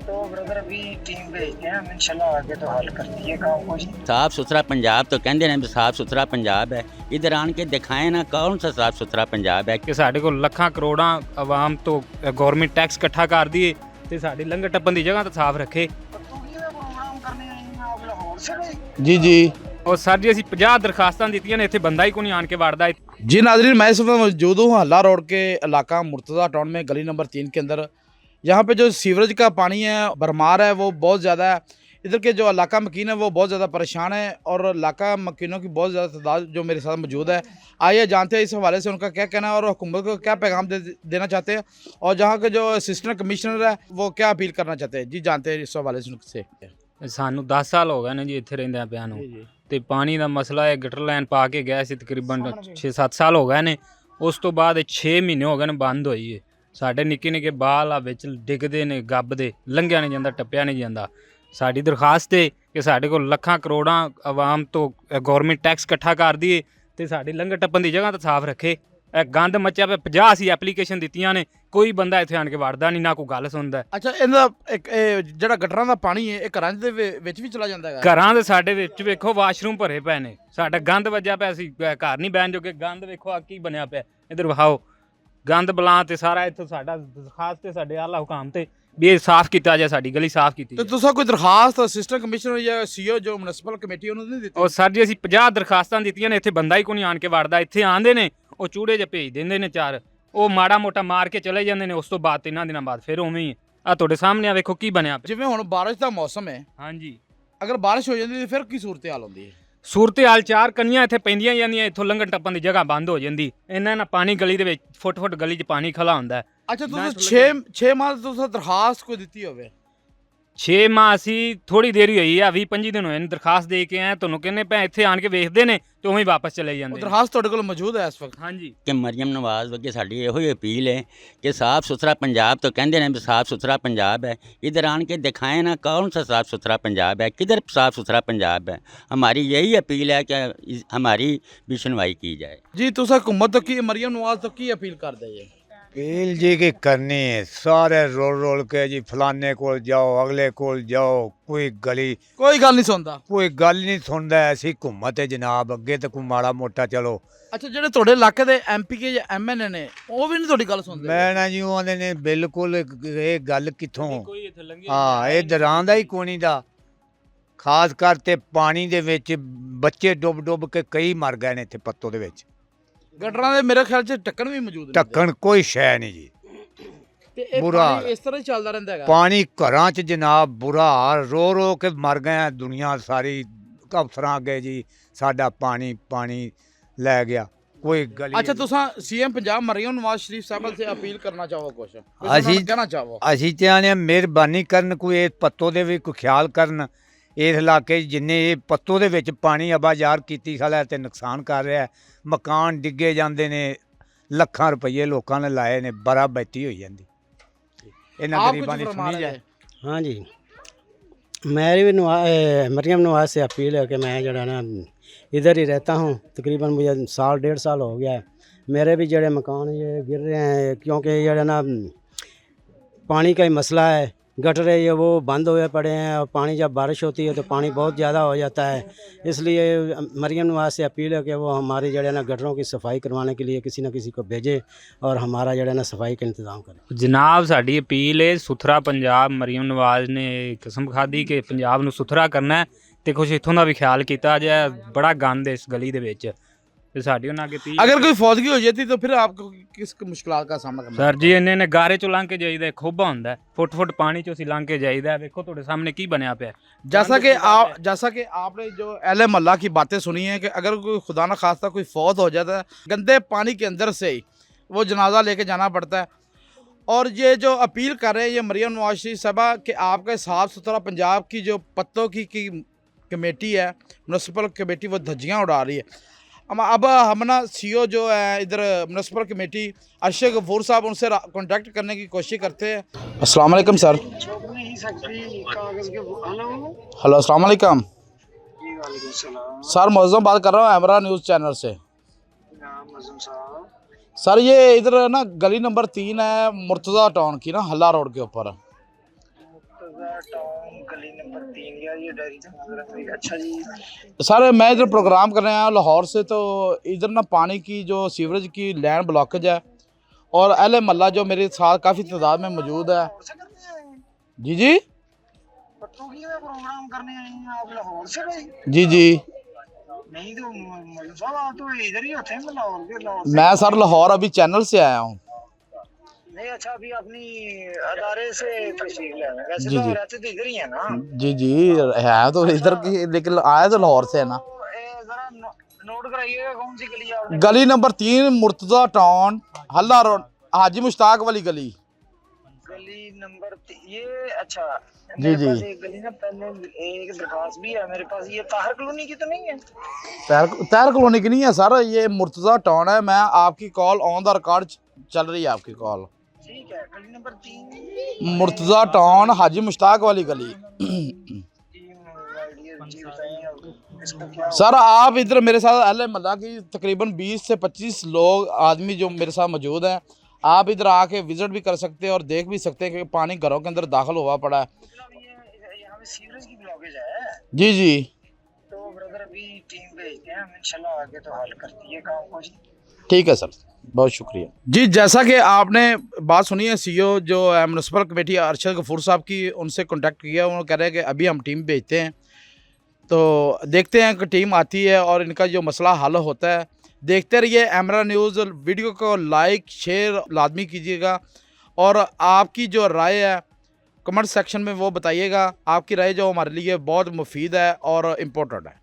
तो ब्रदर अभी टीम भेजते हैं हम, इंशाल्लाह आगे तो हल करती है काम कुछ। साफ़ सुथरा पंजाब तो कहते हैं साफ़ सुथरा पंजाब है, इधर आन के दिखाएं ना कौन सा साफ़ सुथरा पंजाब है। ਕਿ ਸਾਡੇ ਕੋਲ ਲੱਖਾਂ ਕਰੋੜਾਂ ਆਵਾਮ ਤੋਂ ਗਵਰਨਮੈਂਟ ਟੈਕਸ ਇਕੱਠਾ ਕਰਦੀ ਏ ਤੇ ਸਾਡੀ ਲੰਗਰ ਟੱਪਣ ਦੀ ਜਗ੍ਹਾ ਤਾਂ ਸਾਫ਼ ਰੱਖੇ। तूफानी का प्रोग्राम करने आई हैं आप लाहौर से भाई? जी जी ਔਰ ਸਰ ਜੀ ਅਸੀਂ 50 ਦਰਖਾਸਤਾਂ ਦਿੱਤੀਆਂ ਨੇ, ਇੱਥੇ ਬੰਦਾ ਹੀ ਕੋਈ ਨਹੀਂ ਆਣ ਕੇ ਵੜਦਾ। जी नाजरीन, मैं इस वक्त मौजूद हूँ हल्ला रोड के इलाका मुर्तज़ा टाउन में गली नंबर 3 के अंदर। यहाँ पे जो सीवरेज का पानी है भरमार है वो बहुत ज़्यादा है। इधर के जो इलाका मकीन है वो बहुत ज़्यादा परेशान है और इलाका मकीनों की बहुत ज़्यादा तादाद जो मेरे साथ मौजूद है। आइए जानते हैं इस हवाले से उनका क्या कहना है और हुकूमत को क्या पैगाम देना चाहते हैं और जहाँ के जो असिस्टेंट कमिश्नर है वो क्या अपील करना चाहते हैं। जी जानते हैं इस हवाले से उनसे। ਸਾਨੂੰ 10 ਸਾਲ ਹੋ ਗਏ ਨੇ ਜੀ ਇੱਥੇ ਰਹਿੰਦਿਆਂ ਪਿਆ ਨੂੰ, ਤੇ ਪਾਣੀ ਦਾ ਮਸਲਾ ਹੈ। ਗਟਰ ਲਾਈਨ ਪਾ ਕੇ ਗਏ ਸੀ ਤਕਰੀਬਨ 6-7 ਸਾਲ ਹੋ ਗਏ ਨੇ। ਉਸ ਤੋਂ ਬਾਅਦ 6 ਮਹੀਨੇ ਹੋ ਗਏ ਨੇ ਬੰਦ ਹੋਈ ਹੈ। ਸਾਡੇ ਨਿੱਕੇ ਨਿੱਕੇ ਬਾਲ ਆ ਵਿੱਚ ਡਿੱਗਦੇ ਨੇ, ਗੱਬਦੇ, ਲੰਘਿਆ ਨਹੀਂ ਜਾਂਦਾ, ਟੱਪਿਆ ਨਹੀਂ ਜਾਂਦਾ। ਸਾਡੀ ਦਰਖਾਸਤ ਹੈ ਕਿ ਸਾਡੇ ਕੋਲ ਲੱਖਾਂ ਕਰੋੜਾਂ ਆਵਾਮ ਤੋਂ ਗਵਰਨਮੈਂਟ ਟੈਕਸ ਇਕੱਠਾ ਕਰਦੀ ਹੈ ਤੇ ਸਾਡੀ ਲੰਘਰ ਟੱਪਣ ਦੀ ਜਗ੍ਹਾ ਤਾਂ ਸਾਫ਼ ਰੱਖੇ। ਇਹ ਗੰਦ ਮੱਚਿਆ ਪਿਆ। 50 ਅਸੀਂ ਐਪਲੀਕੇਸ਼ਨ ਦਿੱਤੀਆਂ ਨੇ, ਕੋਈ ਬੰਦਾ ਇੱਥੇ ਆਣ ਕੇ ਵੜਦਾ ਨਹੀਂ, ਨਾ ਕੋਈ ਗੱਲ ਸੁਣਦਾ। ਅੱਛਾ, ਇਹਦਾ ਇੱਕ ਜਿਹੜਾ ਗਟਰਾਂ ਦਾ ਪਾਣੀ ਹੈ ਇਹ ਘਰਾਂ ਦੇ ਵਿੱਚ ਵੀ ਚਲਾ ਜਾਂਦਾ ਹੈਗਾ? ਘਰਾਂ ਦੇ ਸਾਡੇ ਵਿੱਚ ਵੇਖੋ ਵਾਸ਼ਰੂਮ ਭਰੇ ਪਏ ਨੇ, ਸਾਡਾ ਗੰਦ ਵੱਜਿਆ ਪਿਆ। ਅਸੀਂ ਘਰ ਨਹੀਂ ਬਹਿਣ ਜੋਗੇ। ਗੰਦ ਵੇਖੋ ਆ ਕੀ ਬਣਿਆ ਪਿਆ, ਇਧਰ ਵਿਖਾਓ ਗੰਦ ਬਲਾਂ ਤੇ ਸਾਰਾ। ਇੱਥੋਂ ਸਾਡਾ ਦਰਖਾਸਤ ਤੇ ਸਾਡੇ ਆਲਾ ਹੁਕਾਮ ਤੇ ਵੀ ਇਹ ਸਾਫ਼ ਕੀਤਾ ਜਾਏ, ਸਾਡੀ ਗਲੀ ਸਾਫ਼ ਕੀਤੀ ਤੇ ਜਾਏ। ਤੁਸੀਂ ਕੋਈ ਦਰਖਾਸਤ ਅਸਿਸਟੈਂਟ ਕਮਿਸ਼ਨਰ ਜਾਂ ਸੀਓ ਜੋ ਮਿਊਨਿਸਪਲ ਕਮੇਟੀ ਉਹਨੂੰ ਨਹੀਂ ਦਿੱਤੀ? ਔਰ ਸਰ ਜੀ ਅਸੀਂ 50 ਦਰਖਾਸਤਾਂ ਦਿੱਤੀਆਂ ਨੇ, ਇੱਥੇ ਬੰਦਾ ਹੀ ਕੋਈ ਨਹੀਂ ਆਣ ਕੇ ਵੜਦਾ। ਇੱਥੇ ਆਂਦੇ ਨੇ ਉਹ ਚੂੜੇ ਜਿਹੇ ਭੇਜ ਦਿੰਦੇ ਨੇ 4, ਉਹ ਮਾੜਾ ਮੋਟਾ ਮਾਰ ਕੇ ਚਲੇ ਜਾਂਦੇ ਨੇ। ਉਸ ਤੋਂ ਬਾਅਦ 3 ਦਿਨਾਂ ਬਾਅਦ ਫਿਰ ਉਵੇਂ ਹੀ ਆ ਤੁਹਾਡੇ ਸਾਹਮਣੇ ਆ ਵੇਖੋ ਕੀ ਬਣਿਆ ਪਿਆ। ਜਿਵੇਂ ਹੁਣ ਬਾਰਿਸ਼ ਦਾ ਮੌਸਮ ਹੈ, ਹਾਂਜੀ, ਅਗਰ ਬਾਰਿਸ਼ ਹੋ ਜਾਂਦੀ ਤਾਂ ਫਿਰ ਕੀ ਸੂਰਤ ਹਾਲ ਹੁੰਦੀ ਹੈ? ਸੂਰਤ ਹਾਲ 4 ਕੰਨੀਆਂ ਇੱਥੇ ਪੈਂਦੀਆਂ ਜਾਂਦੀਆਂ, ਇੱਥੋਂ ਲੰਘਣ ਟੱਪਣ ਦੀ ਜਗ੍ਹਾ ਬੰਦ ਹੋ ਜਾਂਦੀ। ਇਹਨਾਂ ਨਾਲ ਪਾਣੀ ਗਲੀ ਦੇ ਵਿੱਚ ਫੁੱਟ ਗਲੀ 'ਚ ਪਾਣੀ ਖਲਾ ਹੁੰਦਾ ਹੈ। ਅੱਛਾ, ਤੁਸੀਂ 6 ਮਾਹ ਤੋਂ ਤੁਸੀਂ ਦਰਖਾਸਤ ਕੋਈ ਦਿੱਤੀ ਹੋਵੇ? 6 ਮਾਹ ਅਸੀਂ ਥੋੜੀ ਦੇਰ ਹੀ ਹੋਈ ਆ, 20-25 ਦਿਨ ਹੋਏ ਨੇ ਦਰਖਾਸਤ ਦੇ ਕੇ ਆਏ। ਤੁਹਾਨੂੰ ਕਹਿੰਦੇ ਪਏ ਇੱਥੇ ਆਣ ਕੇ ਵੇਖਦੇ ਨੇ ਤੇ ਉਵੇਂ ਹੀ ਵਾਪਸ ਚਲੇ ਉਹ ਜਾਂਦੇ ਨੇ। ਦਰਖਾਸਤ ਤੁਹਾਡੇ ਕੋਲ ਮੌਜੂਦ ਹੈ ਇਸ ਵਕਤ? ਹਾਂਜੀ, ਕਿ ਮਰੀਮ ਨਵਾਜ਼ ਅੱਗੇ ਸਾਡੀ ਇਹੋ ਹੀ ਅਪੀਲ ਹੈ ਕਿ ਸਾफ़ सुथरा पंजाब तो कहते हैं साफ़ सुथरा पंजाब है, इधर आन के दिखाएं ना कौन सा साफ़ सुथरा पंजाब है, किधर साफ़ सुथरा पंजाब है। हमारी यही अपील है कि हमारी भी सुनवाई की जाए। जी ਤੁਸੀਂ हुकूमत तो की मरियम नवाज तो की अपील कर दे? अपील जी की करनी है सारे रोल के जी फलाने को जाओ, अगले को जाओ, कोई गली कोई गल नहीं सुनता, कोई गल नहीं सुनता। ऐसी हुकूमत है जनाब, अगे तो कोई माड़ा मोटा चलो। ਅੱਛਾ, ਜਿਹੜੇ ਤੁਹਾਡੇ ਇਲਾਕੇ ਦੇ ਐਮਪੀ ਕੇ ਜਾਂ ਐਮਐਨਏ ਨੇ ਉਹ ਵੀ ਨਹੀਂ ਤੁਹਾਡੀ ਗੱਲ ਸੁਣਦੇ? मैं ना जी आते ने बिल्कुल ये गल कितों। हाँ, ये दरां दा ही कोनी दा। खास कर ते पानी दे विच बच्चे डुब के कई मर गए ने इत्थे पत्तो दे विच। ਗਟਰਾਂ ਦੇ ਮੇਰੇ ਖਿਆਲ 'ਚ ਢੱਕਣ ਵੀ ਮੌਜੂਦ ਨੇ। ढक्कन कोई शै नहीं जी। ਤੇ ਇਹ ਬੁਰਾ ਪਾਣੀ ਇਸ ਤਰ੍ਹਾਂ ਹੀ ਚੱਲਦਾ ਰਹਿੰਦਾ ਹੈਗਾ? पानी घरां च जनाब बुरा हाल, रो के मर गए हैं दुनिया सारी। अफसरां अगे जी साडा पानी लै गया, कोई गली। अच्छा, ਤੁਸੀਂ ਸੀਐਮ ਪੰਜਾਬ ਮਰੀਮ ਨਵਾਜ਼ ਸ਼ਰੀਫ ਸਾਹਿਬ ਸੇ ਅਪੀਲ ਕਰਨਾ ਚਾਹੋ ਕੁਛ? ਅਸੀਂ ਕਹਿਣਾ ਚਾਹੋ? ਅਸੀਂ ਤੇ ਆਨੇ ਮਿਹਰਬਾਨੀ ਕਰਨ, ਕੋਈ ਇਹ ਪੱਤੋ ਦੇ ਵੀ ਕੋਈ ਖਿਆਲ ਕਰਨ। ਇਸ ਇਲਾਕੇ 'ਚ ਜਿੰਨੇ ਇਹ ਪੱਤੋ ਦੇ ਵਿੱਚ ਪਾਣੀ ਆਵਾਜ਼ਾਰ ਕੀਤੀ ਖੜਾ ਤੇ ਨੁਕਸਾਨ ਕਰ ਰਿਹਾ। ਮਕਾਨ ਡਿੱਗੇ ਜਾਂਦੇ ਨੇ, ਲੱਖਾਂ ਰੁਪਏ ਲੋਕਾਂ ਨੇ ਲਾਏ ਨੇ, ਬੜਾ ਬੈਠੀ ਹੋਈ ਜਾਂਦੀ। ਇਹਨਾਂ ਗਰੀਬਾਂ ਦੀ ਸੁਣੀ ਜਾਏ। हाँ जी, मेरी भी मरियम नवाज से अपील है कि मैं जरा ना इधर ही रहता हूँ, तकरीबन मुझे 1.5 साल हो गया है। मेरे भी जड़े मकान ये गिर रहे हैं क्योंकि ये ना पानी का ही मसला है। गटर है ये वो बंद हुए पड़े हैं और पानी जब बारिश होती है तो पानी बहुत ज़्यादा हो जाता है। इसलिए मरियम नवाज से अपील है कि वो हमारी जड़े ना गटरों की सफाई करवाने के लिए किसी न किसी को भेजे और हमारा जड़े ना सफाई का इंतज़ाम करें। ਜਨਾਬ ਸਾਡੀ ਅਪੀਲ ਹੈ ਸੁਥਰਾ ਪੰਜਾਬ। ਮਰੀਮ ਨਵਾਜ਼ ਨੇ ਕਸਮ ਖਾਧੀ ਕਿ ਪੰਜਾਬ ਨੂੰ ਸੁਥਰਾ ਕਰਨਾ ਹੈ ਤੇ ਕੁਛ ਇੱਥੋਂ ਦਾ ਵੀ ਖਿਆਲ ਕੀਤਾ ਜਾਏ। ਬੜਾ ਗੰਦ ਇਸ ਗਲੀ ਦੇ ਵਿੱਚ ਤੇ ਸਾਡੀ ਉਹਨਾਂ ਅੱਗੇ ਅਪੀਲ। अगर कोई फौतगी हो जाती तो फिर आपको किस मुश्किलात का सामना करना? ਸਰ ਜੀ ਇੰਨੇ ਗਾਰੇ ਚੋਂ ਲੰਘ ਕੇ ਜਾਈਦਾ, ਖੋਬਾ ਹੁੰਦਾ ਫੁੱਟ ਪਾਣੀ ਚੋਂ ਅਸੀਂ ਲੰਘ ਕੇ ਜਾਈਦਾ। ਵੇਖੋ ਤੁਹਾਡੇ ਸਾਹਮਣੇ ਕੀ ਬਣਿਆ ਪਿਆ। जैसा कि आपने जो अहले मोहल्ला की बातें सुनी है कि अगर कोई खुदा न खास्ता कोई फौत हो जाता है गंदे पानी के अंदर से ही वो जनाजा लेके जाना पड़ता है। और ये जो अपील कर रहे हैं ये मरियम नवाज शरीफ साहबा कि आपका साफ़ सुथरा पंजाब की जो पत्तों की कमेटी है, म्यूनसिपल कमेटी, वो धज्जियाँ उड़ा रही है। अब हम ना सीओ जो है इधर म्यूनसिपल कमेटी अरशद गफूर साहब, उनसे कांटेक्ट करने की कोशिश करते हैं। अस्सलाम वालेकुम सर। नहीं सकती कागज के हेलो हेलो, अस्सलाम वालेकुम जी, वालेकुम सलाम। सर। मौजूद बात कर रहा हूँ एमरा न्यूज़ चैनल से। नाम मज़ूम साहब। सर ये इधर ना गली नंबर 3 है मुर्तज़ा टाउन की ना, हल्ला रोड के ऊपर। मुर्तजा टाउन गली नंबर 3 या ये डायरी से नजर आ रही है। अच्छा जी, सर मैं इधर प्रोग्राम कर रहे हैं लाहौर से, तो इधर ना पानी की जो सीवरेज की लाइन ब्लॉकेज है और अहले महल्ला जो मेरे साथ काफ़ी तादाद में मौजूद है। लाहौर से करने आए हैं? जी जी पट्टोगी में प्रोग्राम करने आए हैं आप लाहौर से भाई? जी जी नहीं तो मौलवी साहब आप तो इधर ही होते हैं लाहौर के। लाहौर से मैं सर लाहौर अभी चैनल से आया हूँ। नहीं, अच्छा अभी अपनी अदारे से तशरीफ ले आए हैं। वैसे जी, तो जी। रहते तो इधर ही है ना? जी जी है तो इधर की, लेकिन आया तो लाहौर से है ना। तो, जरा नोट कराइएगा कौन सी गली आपने? गली नंबर 3 मुर्तजा टाउन हल्ला रोड हाजी मुश्ताक वाली गली। गली नंबर ये अच्छा जी, मेरे जी। पास एक गली ना पहले एक दरखास्त भी है मेरे पास। ये ताहिर कॉलोनी की तो नहीं है? तैर कॉलोनी की नहीं है सर, ये मुर्तजा टाउन है। मैं आपकी कॉल ऑन द रिकॉर्ड चल रही है आपकी कॉल। ठीक है, गली नंबर 3 मुर्तजा टाउन हाजी मुश्ताक वाली गली। इसको क्या सर आप इधर मेरे साथ अहले महल्ला की तकरीबन 20 से 25 लोग आदमी जो मेरे साथ मौजूद हैं, आप इधर आके विजिट भी कर सकते हैं और देख भी सकते हैं कि पानी घरों के अंदर दाखिल हुआ पड़ा है। मतलब ये यहाँ पे सीवरेज की ब्लॉकेज है? जी जी तो ब्रदर अभी टीम भेजते हैं हम, इंशाल्लाह आगे तो हल करती है काम को। ठीक है सर, बहुत शुक्रिया जी। जैसा कि आपने बात सुनी है सीईओ जो म्यूनसिपल कमेटी अरशद गफूर साहब की, उनसे कांटेक्ट किया। उन्होंने कह रहे हैं कि अभी हम टीम भेजते हैं, तो देखते हैं कि टीम आती है और इनका जो मसला हल होता है। देखते रहिए एमरा न्यूज़। वीडियो को लाइक शेयर लाजमी कीजिएगा और आपकी जो राय है कमेंट सेक्शन में वो बताइएगा। आपकी राय जो हमारे लिए बहुत मुफीद है और इम्पोर्टेंट है।